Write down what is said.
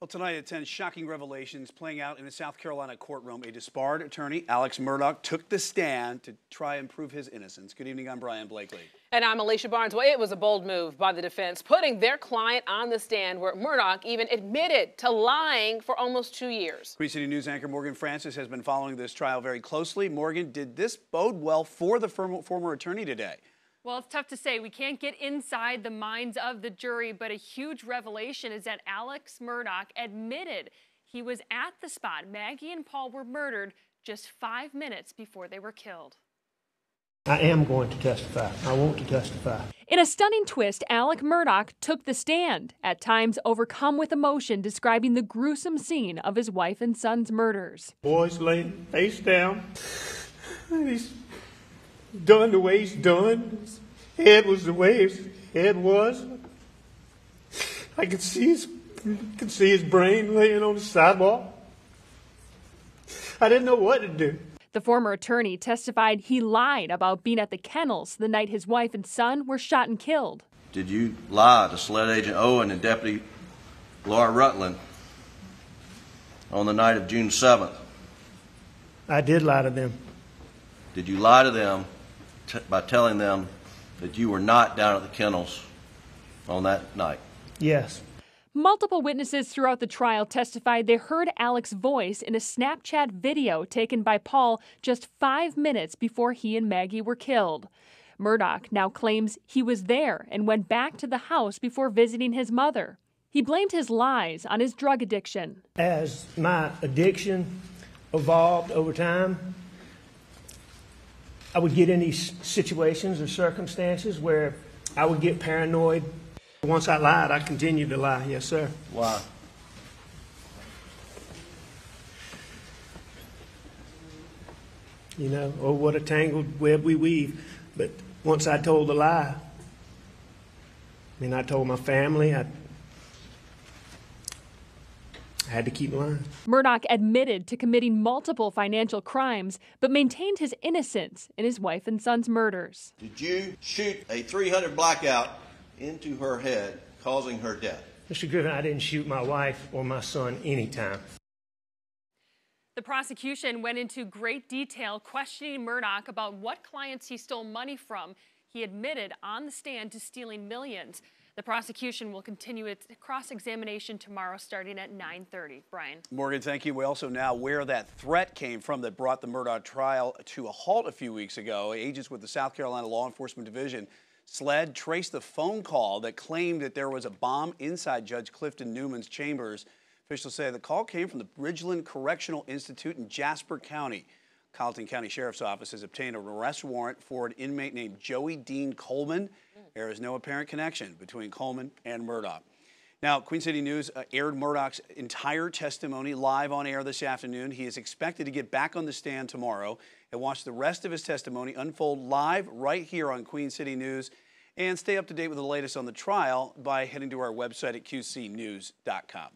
Well, tonight at 10, shocking revelations playing out in a South Carolina courtroom. A disbarred attorney, Alex Murdaugh, took the stand to try and prove his innocence. Good evening, I'm Brian Blakely. And I'm Alicia Barnes. Well, it was a bold move by the defense, putting their client on the stand where Murdaugh even admitted to lying for almost 2 years. Queen City News anchor Morgan Francis has been following this trial very closely. Morgan, did this bode well for the former attorney today? Well, it's tough to say. We can't get inside the minds of the jury, but a huge revelation is that Alex Murdaugh admitted he was at the spot Maggie and Paul were murdered just 5 minutes before they were killed. I am going to testify. I want to testify. In a stunning twist, Alex Murdaugh took the stand, at times overcome with emotion, describing the gruesome scene of his wife and son's murders. Boy's laying face down. He's done the way he's done. His head was the way his head was. I could see his brain laying on the sidewalk. I didn't know what to do. The former attorney testified he lied about being at the kennels the night his wife and son were shot and killed. Did you lie to SLED Agent Owen and Deputy Laura Rutland on the night of June 7th? I did lie to them. Did you lie to them by telling them that you were not down at the kennels on that night? Yes. Multiple witnesses throughout the trial testified they heard Alex's voice in a Snapchat video taken by Paul just 5 minutes before he and Maggie were killed. Murdaugh now claims he was there and went back to the house before visiting his mother. He blamed his lies on his drug addiction. As my addiction evolved over time, I would get in these situations or circumstances where I would get paranoid. Once I lied, I continued to lie. Yes, sir. Why? You know, oh, what a tangled web we weave. But once I told the lie, I told my family, I had to keep lying. Murdaugh admitted to committing multiple financial crimes, but maintained his innocence in his wife and son's murders. Did you shoot a 300 blackout into her head, causing her death? Mr. Griffin, I didn't shoot my wife or my son anytime. The prosecution went into great detail questioning Murdaugh about what clients he stole money from. He admitted on the stand to stealing millions. The prosecution will continue its cross-examination tomorrow starting at 9:30. Brian. Morgan, thank you. We also know where that threat came from that brought the Murdaugh trial to a halt a few weeks ago. Agents with the South Carolina Law Enforcement Division SLED traced the phone call that claimed that there was a bomb inside Judge Clifton Newman's chambers. Officials say the call came from the Bridgeland Correctional Institute in Jasper County. Colleton County Sheriff's Office has obtained an arrest warrant for an inmate named Joey Dean Coleman. There is no apparent connection between Coleman and Murdaugh. Now, Queen City News aired Murdaugh's entire testimony live on air this afternoon. He is expected to get back on the stand tomorrow and watch the rest of his testimony unfold live right here on Queen City News. And stay up to date with the latest on the trial by heading to our website at qcnews.com.